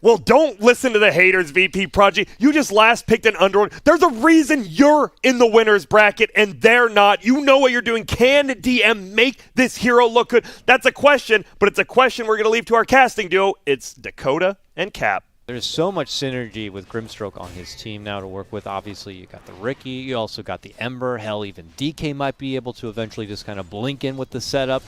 Well, don't listen to the haters, VP.PRODIGY. You just last picked an Underlord. There's a reason you're in the winner's bracket and they're not. You know what you're doing. Can DM make this hero look good? That's a question, but it's a question we're going to leave to our casting duo. It's Dakota and Cap. There's so much synergy with Grimstroke on his team now to work with. Obviously, you got the Ricky, you also got the Ember. Hell, even DK might be able to eventually just kind of blink in with the setup.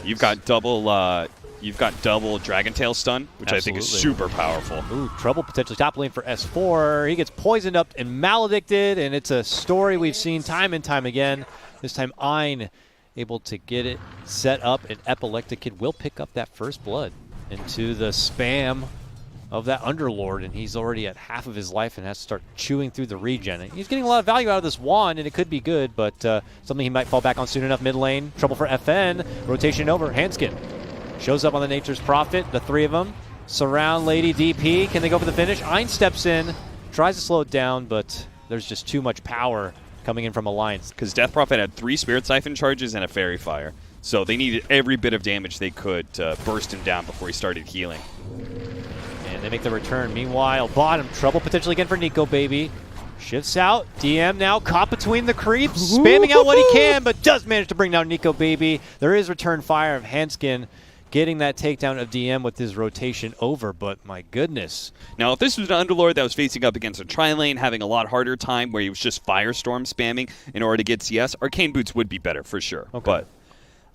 You've got double Dragon Tail stun, which Absolutely. I think is super powerful. Ooh, trouble potentially top lane for S4. He gets poisoned up and maledicted, and it's a story we've seen time and time again. This time, Ein able to get it set up, and Epileptic Kid will pick up that first blood into the spam of that Underlord, and he's already at half of his life and has to start chewing through the regen. And he's getting a lot of value out of this wand, and it could be good, but something he might fall back on soon enough. Mid lane, trouble for FN. Rotation over, Handskin shows up on the Nature's Prophet. The three of them surround Lady DP. Can they go for the finish? Ein steps in, tries to slow it down, but there's just too much power coming in from Alliance. Because Death Prophet had 3 Spirit Siphon charges and a Fairy Fire. So they needed every bit of damage they could to burst him down before he started healing. And they make the return. Meanwhile, bottom, trouble potentially again for Nico Baby. Shifts out. DM now caught between the creeps, spamming out what he can, but does manage to bring down Nico Baby. There is return fire of Handskin getting that takedown of DM with his rotation over, but my goodness. Now, if this was an Underlord that was facing up against a tri-lane, having a lot harder time where he was just Firestorm spamming in order to get CS, Arcane Boots would be better for sure. Okay.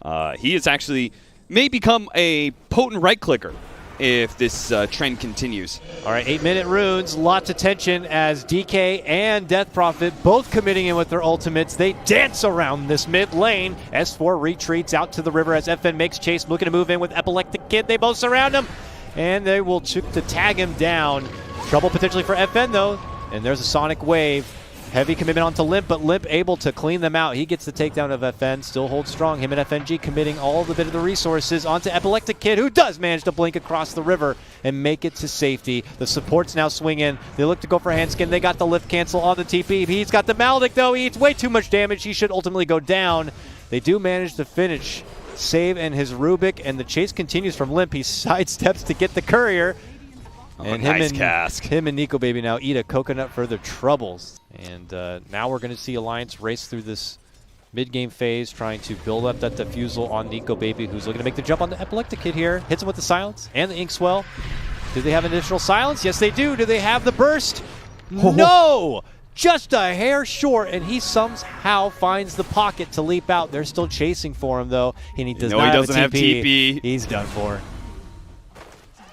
But he is actually may become a potent right-clicker if this trend continues. All right, 8-minute runes, lots of tension as DK and Death Prophet both committing in with their ultimates. They dance around this mid lane. S4 retreats out to the river as FN makes chase, looking to move in with Epileptic Kid. They both surround him, and they will choke to tag him down. Trouble potentially for FN, though, and there's a Sonic Wave. Heavy commitment onto Limp, but Limp able to clean them out. He gets the takedown of FN, still holds strong. Him and FNG committing all the bit of the resources onto Epileptic Kid, who does manage to blink across the river and make it to safety. The supports now swing in. They look to go for Handskin. They got the lift cancel on the TP. He's got the Maledict, though. He eats way too much damage. He should ultimately go down. They do manage to finish Save and his Rubik, and the chase continues from Limp. He sidesteps to get the Courier. And him and Nico Baby now eat a coconut for their troubles. And now we're going to see Alliance race through this mid-game phase, trying to build up that defusal on Nico Baby, who's looking to make the jump on the Epileptic Kid here. Hits him with the silence and the Inkswell. Do they have an additional silence? Yes, they do. Do they have the burst? No! Just a hair short, and he somehow finds the pocket to leap out. They're still chasing for him, though, and he does not have TP. He's done for.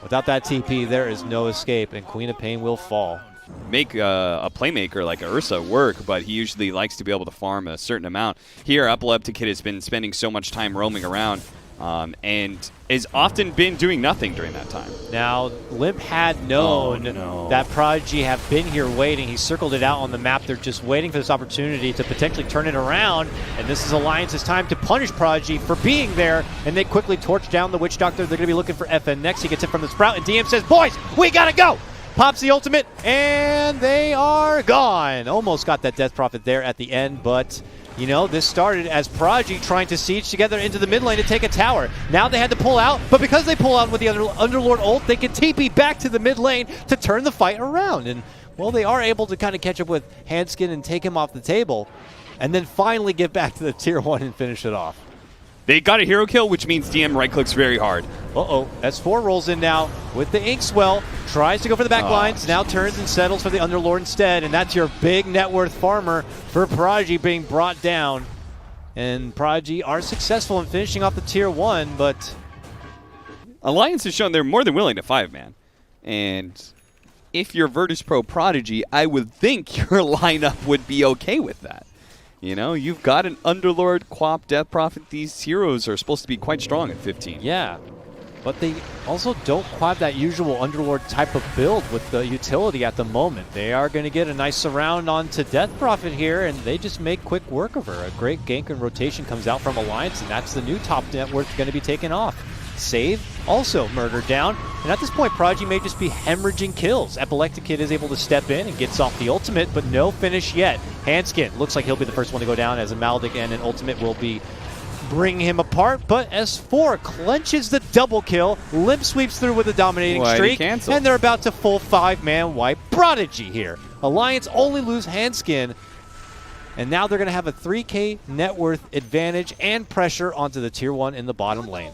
Without that TP, there is no escape, and Queen of Pain will fall. Make a playmaker like Ursa work, but he usually likes to be able to farm a certain amount. Here, Epileptic Kid has been spending so much time roaming around and has often been doing nothing during that time. Now, Limp had known that Prodigy have been here waiting. He circled it out on the map. They're just waiting for this opportunity to potentially turn it around, and this is Alliance's time to punish Prodigy for being there, and they quickly torch down the Witch Doctor. They're going to be looking for FN next. He gets it from the Sprout, and DM says, "Boys, we got to go!" Pops the ultimate, and they are gone. Almost got that Death Prophet there at the end, but you know, this started as Prodigy trying to siege together into the mid lane to take a tower. Now they had to pull out, but because they pull out with the Underlord ult, they can TP back to the mid lane to turn the fight around. And, well, they are able to kind of catch up with Handskin and take him off the table, and then finally get back to the tier 1 and finish it off. They got a hero kill, which means DM right-clicks very hard. S4 rolls in now with the Inkswell, tries to go for the back lines, now turns and settles for the Underlord instead, and that's your big net worth farmer for Prodigy being brought down. And Prodigy are successful in finishing off the tier 1, but Alliance has shown they're more than willing to 5-man. And if you're Virtus.pro Prodigy, I would think your lineup would be okay with that. You know, you've got an Underlord, Quap, Death Prophet. These heroes are supposed to be quite strong at 15. Yeah, but they also don't have that usual Underlord type of build with the utility at the moment. They are going to get a nice surround onto Death Prophet here, and they just make quick work of her. A great gank and rotation comes out from Alliance, and that's the new top net worth going to be taken off. Save, also murdered down, and at this point Prodigy may just be hemorrhaging kills. Epileptic Kid is able to step in and gets off the ultimate, but no finish yet. Handskin looks like he'll be the first one to go down, as a Maledic and an ultimate will be bring him apart, but S4 clenches the double kill, limp sweeps through with a dominating streak, and they're about to full 5-man wipe Prodigy here. Alliance only lose Handskin, and now they're going to have a 3K net worth advantage and pressure onto the tier 1 in the bottom lane.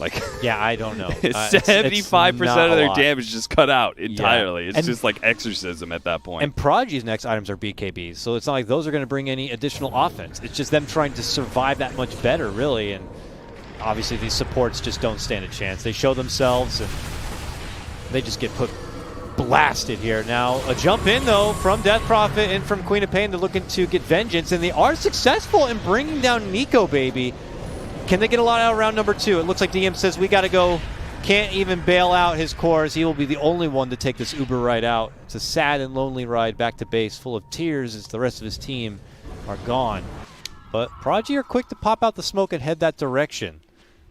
Like, yeah, I don't know. 75% of their damage just cut out entirely. Yeah. It's just like exorcism at that point. And Prodigy's next items are BKBs, so it's not like those are going to bring any additional offense. It's just them trying to survive that much better, really. And obviously these supports just don't stand a chance. They show themselves, and they just get put blasted here. Now, a jump in, though, from Death Prophet and from Queen of Pain. They're looking to get vengeance, and they are successful in bringing down Nico, baby. Can they get a lot out of round number 2? It looks like DM says we got to go. Can't even bail out his cores. He will be the only one to take this Uber ride out. It's a sad and lonely ride back to base, full of tears as the rest of his team are gone. But Prodigy are quick to pop out the smoke and head that direction.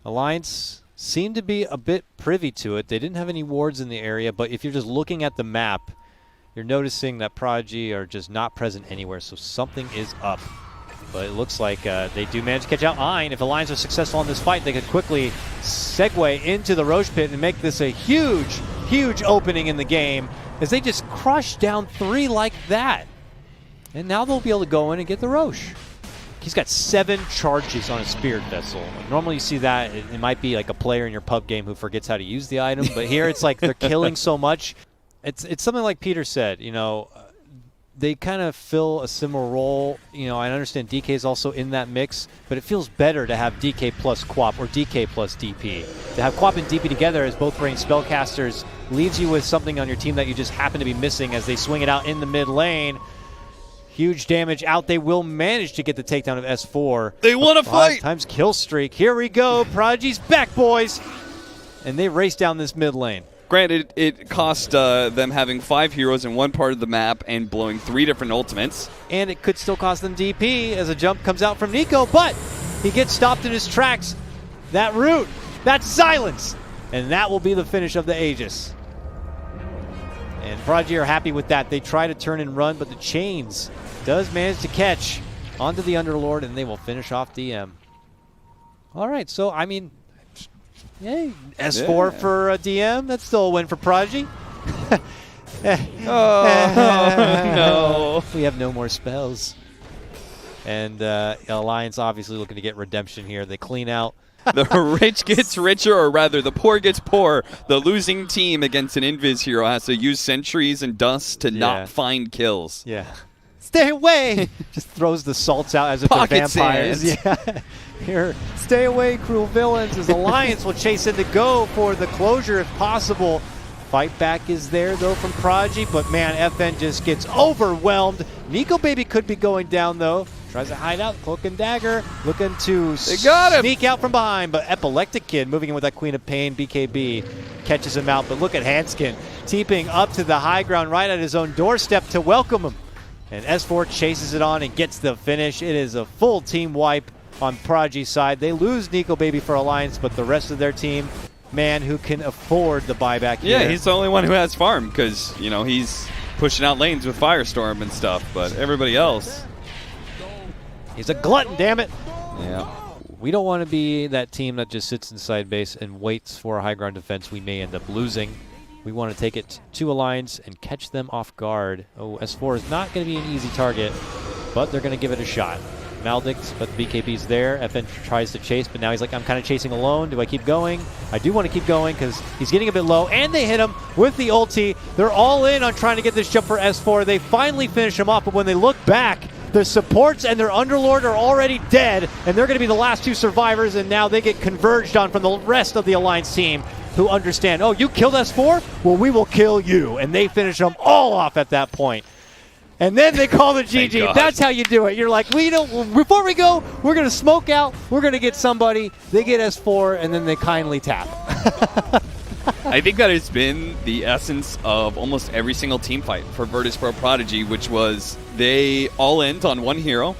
Alliance seemed to be a bit privy to it. They didn't have any wards in the area, but if you're just looking at the map, you're noticing that Prodigy are just not present anywhere, so something is up. But it looks like they do manage to catch out Ein. If Alliance are successful in this fight, they could quickly segue into the Roche pit and make this a huge, huge opening in the game as they just crush down 3 like that. And now they'll be able to go in and get the Roche. He's got 7 charges on a Spirit Vessel. Normally you see that, it might be like a player in your pub game who forgets how to use the item, but here it's like they're killing so much. It's something like Peter said, you know, they kind of fill a similar role. You know, I understand DK is also in that mix, but it feels better to have DK plus Quap or DK plus DP. To have Quap and DP together as both range spellcasters leaves you with something on your team that you just happen to be missing as they swing it out in the mid lane. Huge damage out. They will manage to get the takedown of S4. They want to fight! 5 times kill streak. Here we go. Prodigy's back, boys. And they race down this mid lane. Granted, it cost them having 5 heroes in one part of the map and blowing 3 different ultimates. And it could still cost them DP as a jump comes out from Nico, but he gets stopped in his tracks. That root, that's silence. And that will be the finish of the Aegis. And Prodigy are happy with that. They try to turn and run, but the chains does manage to catch onto the Underlord, and they will finish off DM. All right, so, I mean, yay. S4 for DM. That's still a win for Prodigy. No. We have no more spells. And Alliance obviously looking to get redemption here. They clean out. The rich gets richer, or rather the poor gets poor. The losing team against an Invis hero has to use sentries and dust to not find kills. Yeah. Stay away! Just throws the salts out as if they're vampires. Yeah. Here, stay away, cruel villains, as Alliance will chase in to go for the closure if possible. Fight back is there, though, from Prodigy, but man, FN just gets overwhelmed. Nico Baby could be going down, though. Tries to hide out, Cloak and Dagger, looking to sneak out from behind, but Epileptic Kid moving in with that Queen of Pain, BKB, catches him out, but look at Handskin, TPing up to the high ground right at his own doorstep to welcome him. And S4 chases it on and gets the finish. It is a full team wipe on Prodigy's side. They lose Nico Baby for Alliance, but the rest of their team, man, who can afford the buyback here. Yeah, he's the only one who has farm because, you know, he's pushing out lanes with Firestorm and stuff, but everybody else... He's a glutton, damn it. Yeah. We don't want to be that team that just sits inside base and waits for a high ground defense we may end up losing. We want to take it to Alliance and catch them off guard. Oh, S4 is not going to be an easy target, but they're going to give it a shot. Maldict, but the BKB's there. FN tries to chase, but now he's like, I'm kind of chasing alone. Do I keep going? I do want to keep going because he's getting a bit low, and they hit him with the ulti. They're all in on trying to get this jump for S4. They finally finish him off, but when they look back, the supports and their Underlord are already dead, and they're going to be the last 2 survivors, and now they get converged on from the rest of the Alliance team who understand, oh, you killed S4? Well, we will kill you. And they finish them all off at that point. And then they call the GG. That's how you do it. You're like, we don't. Before we go, we're going to smoke out. We're going to get somebody. They get S4, and then they kindly tap. I think that has been the essence of almost every single team fight for Virtus.pro Prodigy, which was they all end on one hero.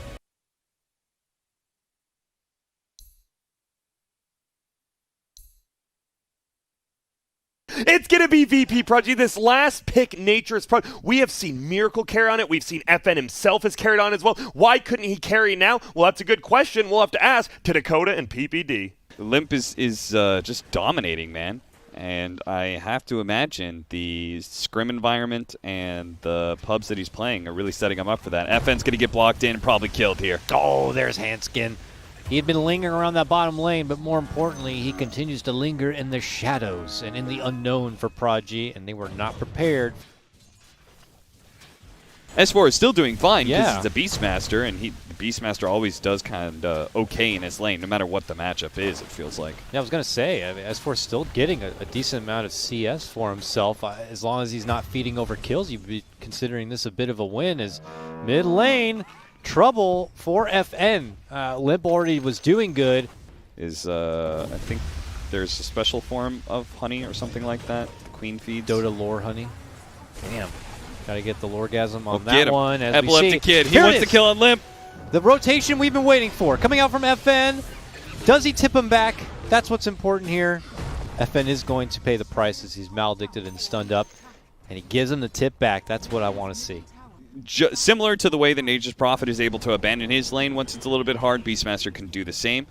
It's getting going to be VP.PRODIGY. This last pick, Nature's Pro. We have seen Miracle carry on it. We've seen FN himself has carried on as well. Why couldn't he carry now? Well, that's a good question. We'll have to ask to DOTA and PPD. Limp is just dominating, man. And I have to imagine the scrim environment and the pubs that he's playing are really setting him up for that. FN's going to get blocked in and probably killed here. Oh, there's Hanskin. He had been lingering around that bottom lane, but more importantly, he continues to linger in the shadows and in the unknown for Prodigy, and they were not prepared. S4 is still doing fine because Yeah. it's a Beastmaster, and the Beastmaster always does kind of okay in his lane, no matter what the matchup is, it feels like. Yeah, I was going to say, I mean, S4 is still getting a decent amount of CS for himself. As long as he's not feeding over kills, you'd be considering this a bit of a win. As mid lane, trouble for FN. Limp already was doing good. I think there's a special form of honey or something like that. The queen feeds. DOTA lore honey. Damn. Got to get the loregasm on Get that him. one. As Epileptic we see. Kid. He Here it wants to is. kill on Limp. The rotation we've been waiting for. Coming out from FN. Does he tip him back? That's what's important here. FN is going to pay the price as he's maledicted and stunned up. And he gives him the tip back. That's what I want to see. Similar to the way that Nature's Prophet is able to abandon his lane once it's a little bit hard, Beastmaster can do the same.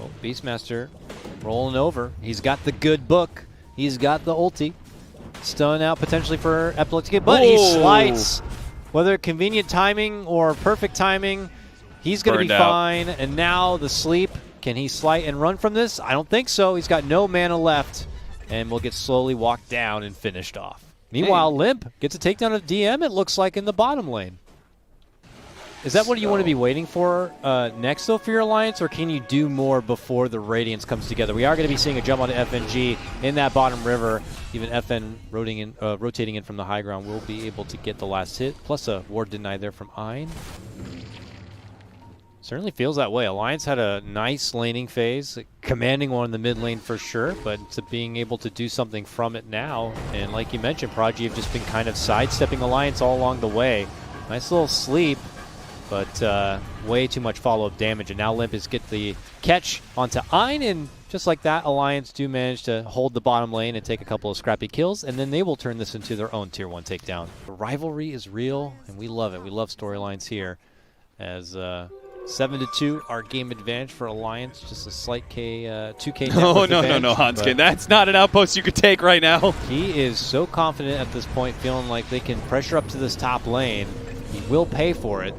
Oh, Beastmaster rolling over. He's got the good book. He's got the ulti. Stun out potentially for Epileptic, but he slides. Whether convenient timing or perfect timing, he's going to be fine. And now the sleep. Can he slide and run from this? I don't think so. He's got no mana left and will get slowly walked down and finished off. Meanwhile, Limp gets a takedown of DM, it looks like, in the bottom lane. Is that what you want to be waiting for next, though, for your alliance, or can you do more before the Radiance comes together? We are going to be seeing a jump onto FNG in that bottom river. Even FN rotating in from the high ground will be able to get the last hit, plus a ward denied there from Ein. Certainly feels that way. Alliance had a nice laning phase, commanding one in the mid lane for sure, but to being able to do something from it now, and like you mentioned, Prodigy have just been kind of sidestepping Alliance all along the way. Nice little sleep, but way too much follow-up damage, and now Limp is get the catch onto Ein, and just like that, Alliance do manage to hold the bottom lane and take a couple of scrappy kills, and then they will turn this into their own Tier 1 takedown. The rivalry is real, and we love it. We love storylines here, as 7-2, our game advantage for Alliance, just a slight 2K Oh, no, Hanskin. That's not an outpost you could take right now. He is so confident at this point, feeling like they can pressure up to this top lane. He will pay for it.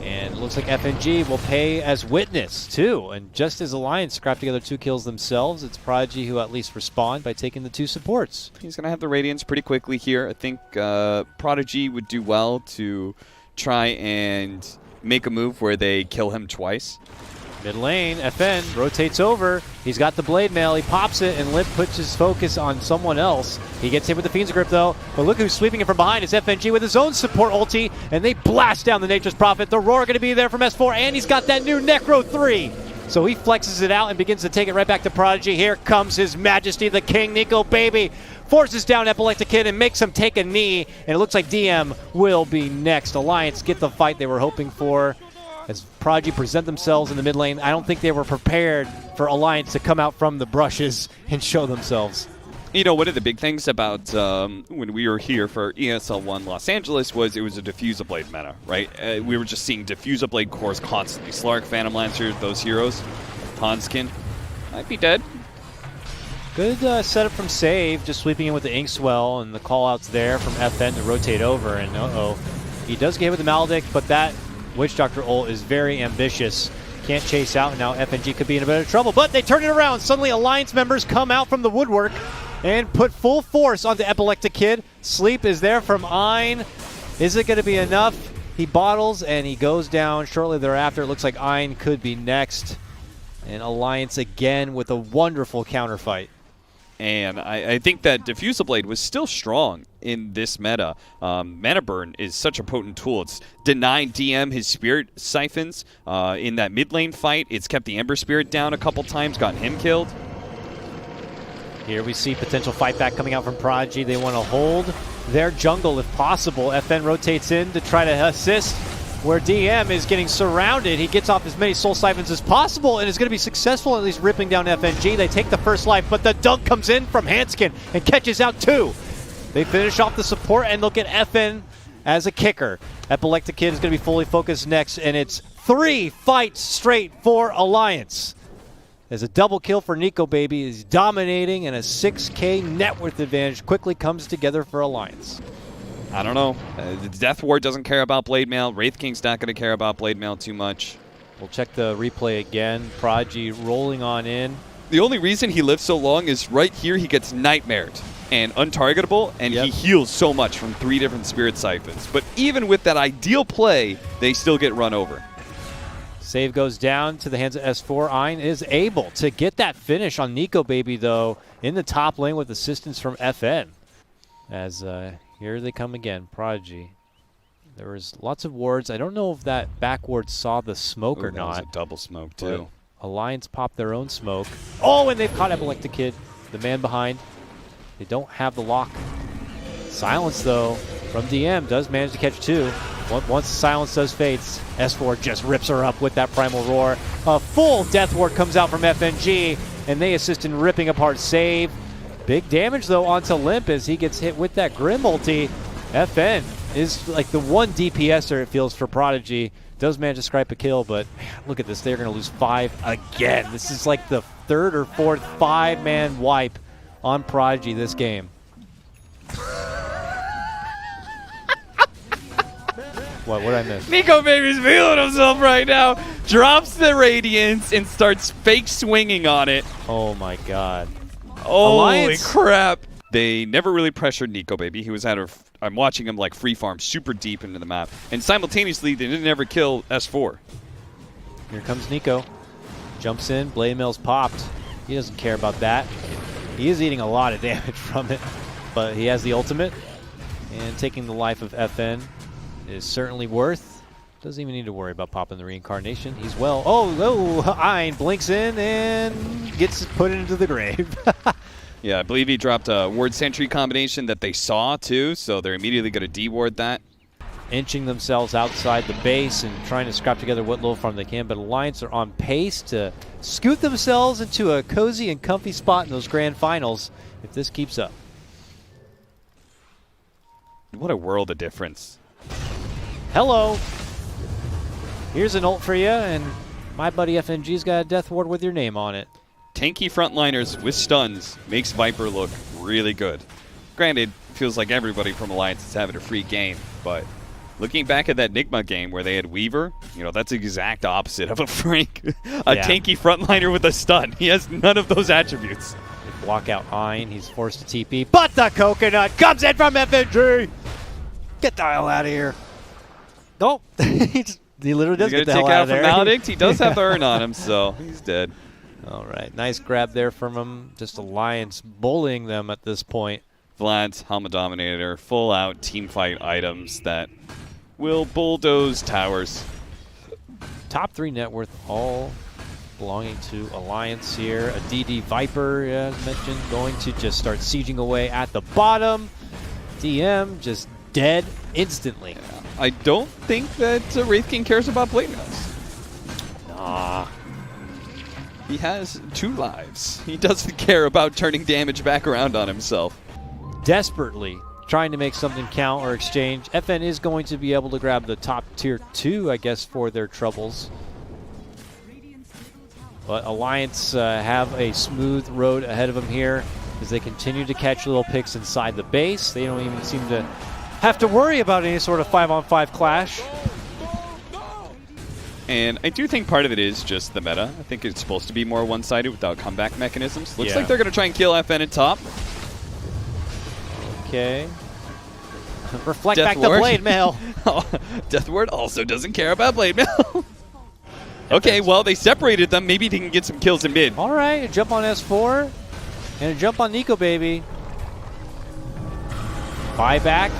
And it looks like FNG will pay as witness, too. And just as Alliance scrap together 2 kills themselves, it's Prodigy who at least respond by taking the 2 supports. He's going to have the Radiance pretty quickly here. I think Prodigy would do well to try and make a move where they kill him twice. Mid lane, FN rotates over. He's got the blade mail. He pops it, and Limp puts his focus on someone else. He gets hit with the Fiend's Grip, though. But look who's sweeping it from behind. It's FNG with his own support ulti, and they blast down the Nature's Prophet. The Roar going to be there from S4, and he's got that new Necro 3. So he flexes it out and begins to take it right back to Prodigy. Here comes His Majesty, the King, Nico Baby. Forces down Epileptic Kid and makes him take a knee. And it looks like DM will be next. Alliance get the fight they were hoping for. As Prodigy present themselves in the mid lane, I don't think they were prepared for Alliance to come out from the brushes and show themselves. You know, one of the big things about when we were here for ESL 1 Los Angeles was it was a Diffuser-Blade meta, right? We were just seeing Diffuser-Blade cores constantly. Slark, Phantom Lancer, those heroes. Hanskin might be dead. Good setup from Save, just sweeping in with the Inkswell, and the call-outs there from FN to rotate over, and he does get hit with the Maledict, but that Witch Doctor ult is very ambitious. Can't chase out, and now FNG could be in a bit of trouble, but they turn it around. Suddenly Alliance members come out from the woodwork and put full force onto Epileptic Kid. Sleep is there from Ein. Is it going to be enough? He bottles, and he goes down shortly thereafter. It looks like Ein could be next. And Alliance again with a wonderful counterfight. And I think that Diffuser Blade was still strong in this meta. Mana Burn is such a potent tool. It's denied DM his Spirit Siphons in that mid lane fight. It's kept the Ember Spirit down a couple times, gotten him killed. Here we see potential fight back coming out from Prodigy. They want to hold their jungle if possible. FN rotates in to try to assist. where DM is getting surrounded. He gets off as many soul siphons as possible and is going to be successful at least ripping down FNG. They take the first life, but the dunk comes in from Hanskin and catches out 2. They finish off the support and look at FN as a kicker. Epileptic Kid is going to be fully focused next, and it's 3 fights straight for Alliance. There's a double kill for Nico Baby. He's dominating, and a 6K net worth advantage quickly comes together for Alliance. I don't know. Death Ward doesn't care about Blade Mail. Wraith King's not going to care about Blade Mail too much. We'll check the replay again. Prodigy rolling on in. The only reason he lives so long is right here he gets nightmared and untargetable, and he heals so much from 3 different Spirit Siphons. But even with that ideal play, they still get run over. Save goes down to the hands of S4. Ein is able to get that finish on Nico Baby, though, in the top lane with assistance from FN. As here they come again, Prodigy. There was lots of wards. I don't know if that backward saw the smoke or not. That was a double smoke, too. Alliance popped their own smoke. Oh, and they've caught Epileptic Kid, the man behind. They don't have the lock. Silence, though, from DM does manage to catch 2. Once the silence does fades, S4 just rips her up with that Primal Roar. A full Death Ward comes out from FNG, and they assist in ripping apart Save. Big damage, though, onto Limp as he gets hit with that Grim ulti. FN is like the one DPSer, it feels, for Prodigy. Does manage to scrape a kill, but man, look at this. They're going to lose 5 again. This is like the 3rd or 4th 5-man wipe on Prodigy this game. What did I miss? Nico Baby's feeling himself right now. Drops the Radiance and starts fake swinging on it. Oh my god. Holy crap. They never really pressured Nico Baby. He was I'm watching him like free farm super deep into the map. And simultaneously, they didn't ever kill S4. Here comes Nico. Jumps in. Blade Mail's popped. He doesn't care about that. He is eating a lot of damage from it. But he has the ultimate. And taking the life of FN is certainly worth. Doesn't even need to worry about popping the reincarnation. He's well. Oh, Ein blinks in and gets put into the grave. Yeah, I believe he dropped a ward sentry combination that they saw too, so they're immediately going to deward that. Inching themselves outside the base and trying to scrap together what little farm they can, but Alliance are on pace to scoot themselves into a cozy and comfy spot in those grand finals if this keeps up. What a world of difference. Hello. Here's an ult for you, and my buddy FNG's got a Death Ward with your name on it. Tanky frontliners with stuns makes Viper look really good. Granted, feels like everybody from Alliance is having a free game, but looking back at that Nigma game where they had Weaver, you know, that's the exact opposite of a Frank. Tanky frontliner with a stun. He has none of those attributes. They block out Ein. He's forced to TP, but the coconut comes in from FNG. Get the hell out of here. Nope. He literally does get the hell out of there. Maledict? He does have the urn on him, so he's dead. All right. Nice grab there from him. Just Alliance bullying them at this point. Vlad's Helmet Dominator, full-out teamfight items that will bulldoze towers. Top 3 net worth all belonging to Alliance here. A DD Viper, as mentioned, going to just start sieging away at the bottom. DM just dead instantly. Yeah. I don't think that Wraith King cares about Blade Mails. Nah. He has 2 lives. He doesn't care about turning damage back around on himself. Desperately trying to make something count or exchange. FN is going to be able to grab the top tier 2, I guess, for their troubles. But Alliance have a smooth road ahead of them here as they continue to catch little picks inside the base. They don't even seem to have to worry about any sort of 5-on-5 clash. And I do think part of it is just the meta. I think it's supposed to be more one-sided without comeback mechanisms. Looks like they're going to try and kill FN at top. Okay. Reflect back the Blade Mail. Death Ward also doesn't care about Blade Mail. Okay, well, they separated them. Maybe they can get some kills in mid. All right, a jump on S4 and a jump on Nico Baby. Buyback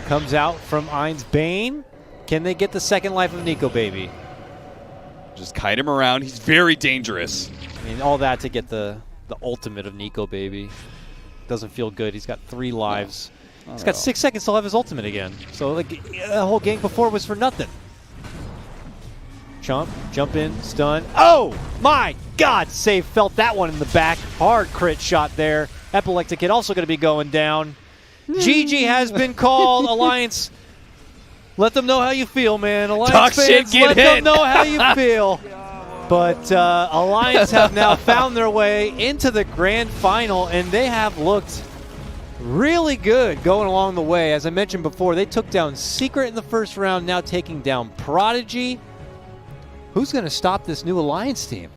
comes out from Ein's Bane. Can they get the second life of Nico Baby? Just kite him around. He's very dangerous. I mean, all that to get the ultimate of Nico Baby. Doesn't feel good. He's got 3 lives. He's got 6 seconds to have his ultimate again. So like the whole game before was for nothing. Chomp, jump in, stun. Oh my God, Save felt that one in the back. Hard crit shot there. Epileptic Kid also going to be going down. GG has been called. Alliance, let them know how you feel, man. Alliance Talk fans, shit, get let hit. them know how you feel. But Alliance have now found their way into the grand final, and they have looked really good going along the way. As I mentioned before, they took down Secret in the first round, now taking down Prodigy. Who's going to stop this new Alliance team?